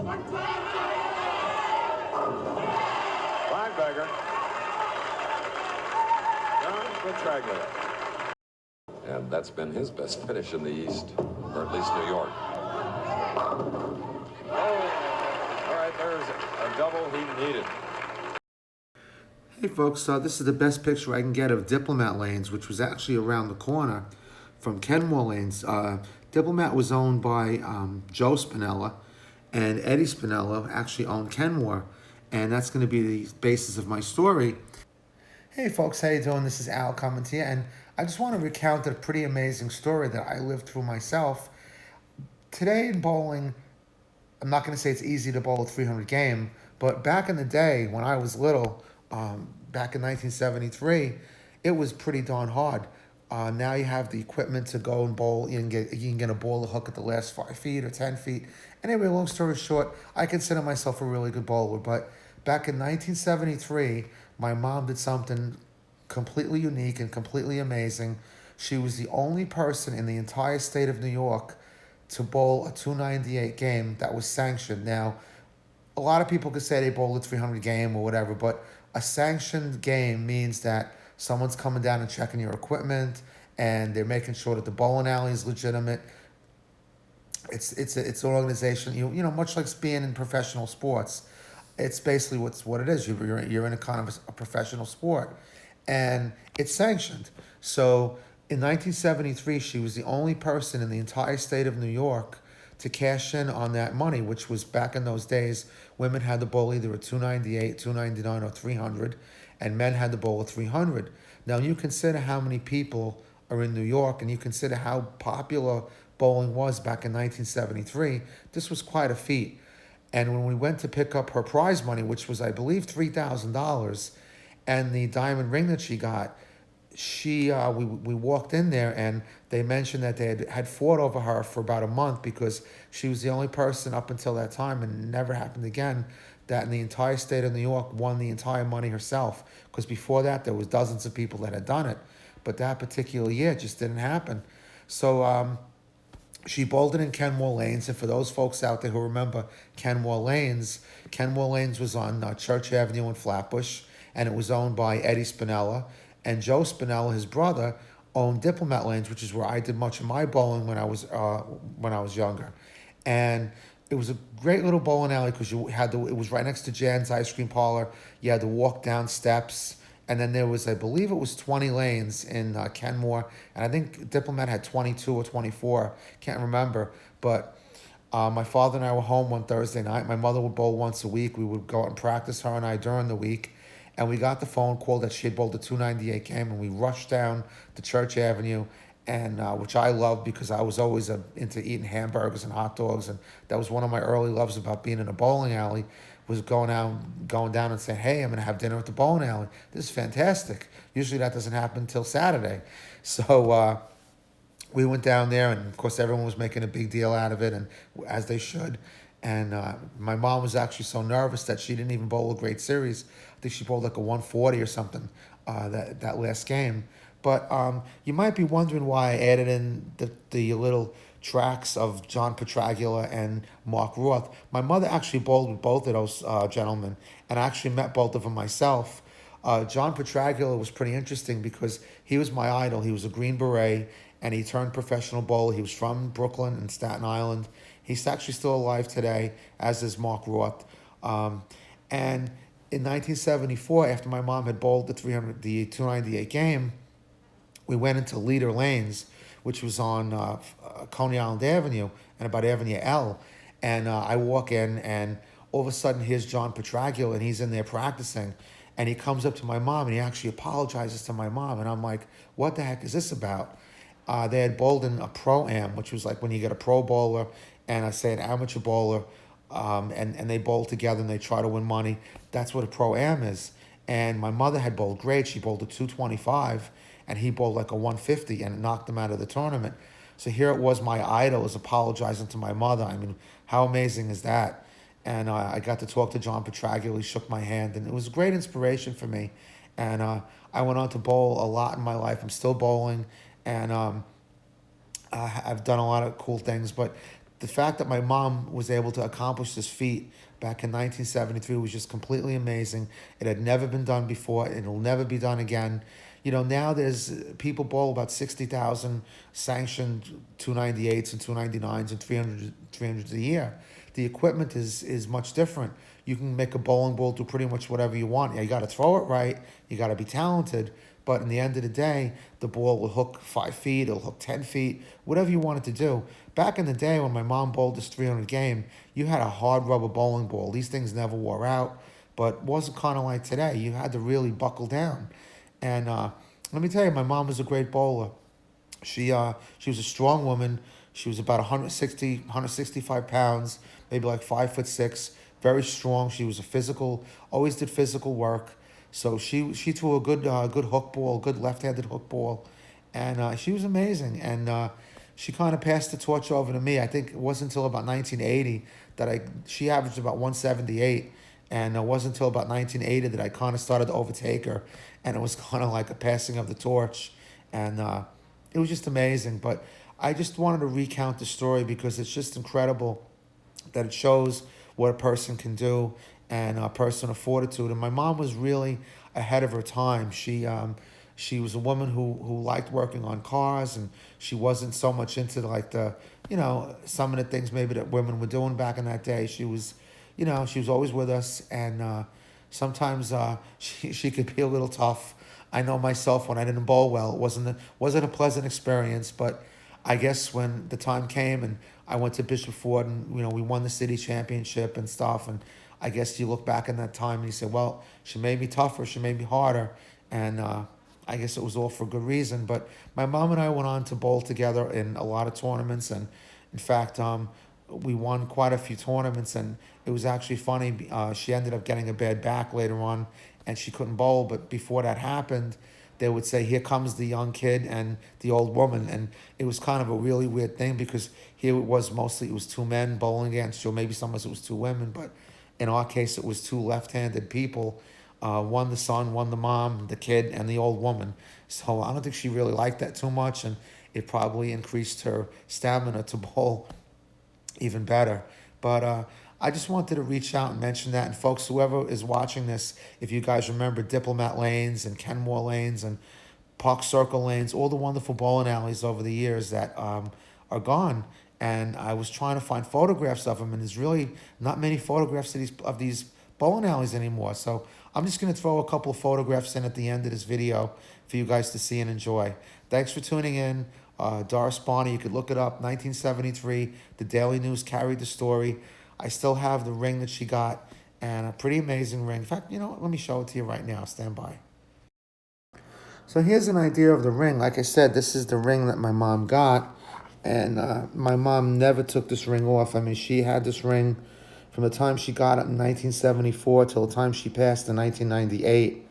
Linebacker. John Petraglia. And that's been his best finish in the East, or at least New York. Oh, all right, there's a double he needed. Hey folks, this is the best picture I can get of Diplomat Lanes, which was actually around the corner from Kenmore Lanes. Diplomat was owned by Joe Spinella, and Eddie Spinella actually owned Kenmore, and that's going to be the basis of my story. Hey folks, how you doing? This is Al coming to you, and I just want to recount a pretty amazing story that I lived through myself. Today in bowling, I'm not going to say it's easy to bowl a 300 game, but back in the day when I was little, back in 1973, it was pretty darn hard. Now you have the equipment to go and bowl. You can get a bowler hook at the last 5 feet or 10 feet. Anyway, long story short, I consider myself a really good bowler. But back in 1973, my mom did something completely unique and completely amazing. She was the only person in the entire state of New York to bowl a 298 game that was sanctioned. Now, a lot of people could say they bowled a 300 game or whatever, but a sanctioned game means that someone's coming down and checking your equipment, and they're making sure that the bowling alley is legitimate. It's an organization, you know, much like being in professional sports. It's basically what it is. You're in a kind of a professional sport, and it's sanctioned. So in 1973, she was the only person in the entire state of New York to cash in on that money, which was back in those days, women had to bowl either a 298, 299, or 300, and men had to bowl a 300. Now you consider how many people are in New York, and you consider how popular bowling was back in 1973. This was quite a feat. And when we went to pick up her prize money, which was, I believe, $3,000, and the diamond ring that she got, we walked in there, and they mentioned that they had fought over her for about a month because she was the only person up until that time, and it never happened again, that in the entire state of New York won the entire money herself. Because before that, there was dozens of people that had done it, but that particular year it just didn't happen. So she bowled it in Kenmore Lanes, and for those folks out there who remember Kenmore Lanes was on Church Avenue in Flatbush, and it was owned by Eddie Spinella. And Joe Spinella, his brother, owned Diplomat Lanes, which is where I did much of my bowling when I was younger. And it was a great little bowling alley because it was right next to Jan's Ice Cream Parlor. You had to walk down steps, and then there was, I believe it was 20 lanes in Kenmore, and I think Diplomat had 22 or 24, can't remember. But my father and I were home one Thursday night. My mother would bowl once a week. We would go out and practice, her and I, during the week. And we got the phone call that she had bowled a 298 game, and we rushed down to Church Avenue, and which I loved because I was always into eating hamburgers and hot dogs, and that was one of my early loves about being in a bowling alley, was going down and saying, hey, I'm going to have dinner at the bowling alley. This is fantastic. Usually that doesn't happen until Saturday. So we went down there, and of course everyone was making a big deal out of it, and as they should. And my mom was actually so nervous that she didn't even bowl a great series. I think she bowled like a 140 or something that last game. But you might be wondering why I added in the little tracks of John Petraglia and Mark Roth. My mother actually bowled with both of those gentlemen, and I actually met both of them myself. John Petraglia was pretty interesting because he was my idol. He was a Green Beret, and he turned professional bowler. He was from Brooklyn and Staten Island. He's actually still alive today, as is Mark Roth. And in 1974, after my mom had bowled the 298 game, we went into Leader Lanes, which was on Coney Island Avenue and about Avenue L. And I walk in, and all of a sudden, here's John Petraglia, and he's in there practicing. And he comes up to my mom, and he actually apologizes to my mom. And I'm like, what the heck is this about? They had bowled in a pro-am, which was like when you get a pro bowler and I say an amateur bowler, and they bowl together and they try to win money. That's what a pro-am is. And my mother had bowled great. She bowled a 225, and he bowled like a 150, and it knocked him out of the tournament. So here it was, my idol is apologizing to my mother. I mean, how amazing is that? And I got to talk to John Petraglia. He shook my hand, and it was a great inspiration for me. And I went on to bowl a lot in my life. I'm still bowling, and I've done a lot of cool things. But the fact that my mom was able to accomplish this feat back in 1973 was just completely amazing. It had never been done before. It'll never be done again. Now there's people bowl about 60,000 sanctioned 298s and 299s and 300s a year. The equipment is much different. You can make a bowling ball do pretty much whatever you want. You got to throw it right. You got to be talented. But in the end of the day, the ball will hook 5 feet, it'll hook 10 feet, whatever you want it to do. Back in the day when my mom bowled this 300 game, you had a hard rubber bowling ball. These things never wore out, but wasn't kind of like today. You had to really buckle down. And let me tell you, my mom was a great bowler. She was a strong woman. She was about 165 pounds, maybe like 5'6", very strong. She was always did physical work. So she threw a good hook ball, good left-handed hook ball, and she was amazing. And she kind of passed the torch over to me. I think it wasn't until about 1980 that she averaged about 178, and it wasn't until about 1980 that I kind of started to overtake her, and it was kind of like a passing of the torch, and it was just amazing. But I just wanted to recount the story because it's just incredible that it shows what a person can do and a person of fortitude. And my mom was really ahead of her time. She was a woman who liked working on cars, and she wasn't so much into like some of the things maybe that women were doing back in that day. She was always with us, and sometimes she could be a little tough. I know myself when I didn't bowl well, it wasn't a pleasant experience, but I guess when the time came and I went to Bishop Ford and we won the city championship and stuff, and I guess you look back in that time and you say, well, she made me tougher, she made me harder, and I guess it was all for good reason. But my mom and I went on to bowl together in a lot of tournaments, and in fact, we won quite a few tournaments, and it was actually funny. She ended up getting a bad back later on, and she couldn't bowl. But before that happened, they would say, here comes the young kid and the old woman. And it was kind of a really weird thing because here it was 2 men bowling against, or maybe sometimes it was 2 women. But in our case, it was 2 left-handed people, one the son, one the mom, the kid, and the old woman. So I don't think she really liked that too much, and it probably increased her stamina to bowl even better. But I just wanted to reach out and mention that. And folks, whoever is watching this, if you guys remember Diplomat Lanes and Kenmore Lanes and Park Circle Lanes, all the wonderful bowling alleys over the years that are gone. And I was trying to find photographs of them, and there's really not many photographs of these bowling alleys anymore. So I'm just going to throw a couple of photographs in at the end of this video for you guys to see and enjoy. Thanks for tuning in. Doris Bahna, you could look it up, 1973. The Daily News carried the story. I still have the ring that she got, and a pretty amazing ring. In fact, let me show it to you right now. Stand by. So here's an idea of the ring. Like I said, this is the ring that my mom got, and my mom never took this ring off. I mean, she had this ring from the time she got it in 1974 till the time she passed in 1998.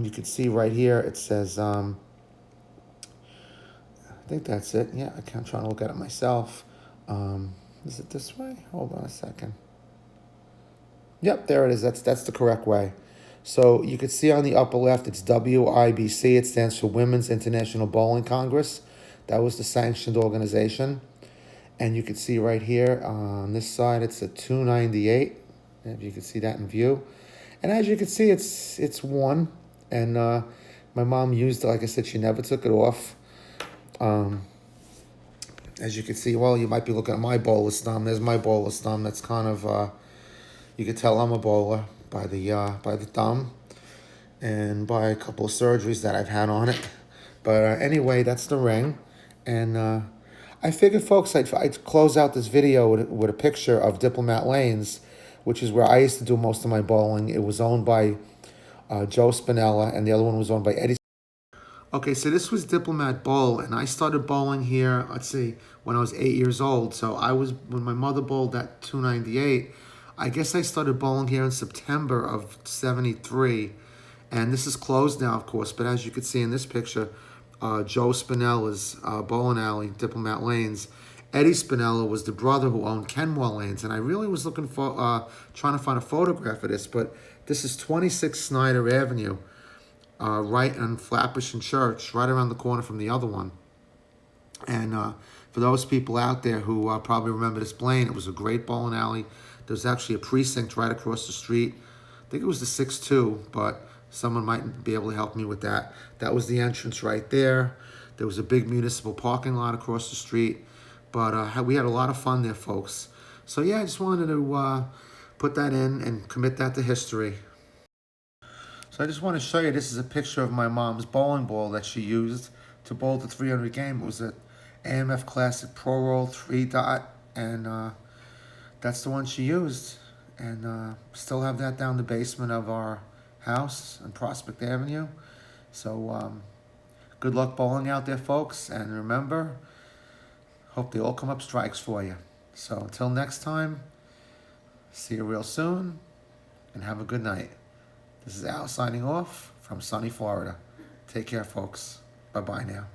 You can see right here, it says, I think that's it. Yeah, I'm trying to look at it myself. Is it this way? Hold on a second. Yep, there it is. That's the correct way. So you can see on the upper left, it's WIBC. It stands for Women's International Bowling Congress. That was the sanctioned organization. And you can see right here on this side, it's a 298. If you can see that in view. And as you can see, it's one. And my mom used it. Like I said, she never took it off. As you can see, well, you might be looking at my bowler's thumb. There's my bowler's thumb. That's kind of, you can tell I'm a bowler by the thumb and by a couple of surgeries that I've had on it. But anyway, that's the ring. And I figured, folks, I'd close out this video with a picture of Diplomat Lanes, which is where I used to do most of my bowling. It was owned by Joe Spinella, and the other one was owned by Eddie. Okay, so this was Diplomat Bowl, and I started bowling here, let's see, when I was 8 years old. So when my mother bowled at 298, I guess I started bowling here in September of 73. And this is closed now, of course, but as you can see in this picture, Joe Spinella's bowling alley, Diplomat Lanes. Eddie Spinella was the brother who owned Kenmore Lanes, and I really was looking for, trying to find a photograph of this, but this is 26 Snyder Avenue. Right on Flatbush and Church, right around the corner from the other one. And For those people out there who probably remember this Blaine, it was a great bowling alley. There's actually a precinct right across the street. I think it was the 6-2, but someone might be able to help me with that. That was the entrance right there. There was a big municipal parking lot across the street. But we had a lot of fun there, folks. So yeah, I just wanted to put that in and commit that to history. So I just want to show you, this is a picture of my mom's bowling ball that she used to bowl the 300 game. It was an AMF Classic Pro Roll 3-dot, and that's the one she used. And still have that down the basement of our house on Prospect Avenue. So good luck bowling out there, folks. And remember, hope they all come up strikes for you. So until next time, see you real soon, and have a good night. This is Al signing off from sunny Florida. Take care, folks. Bye-bye now.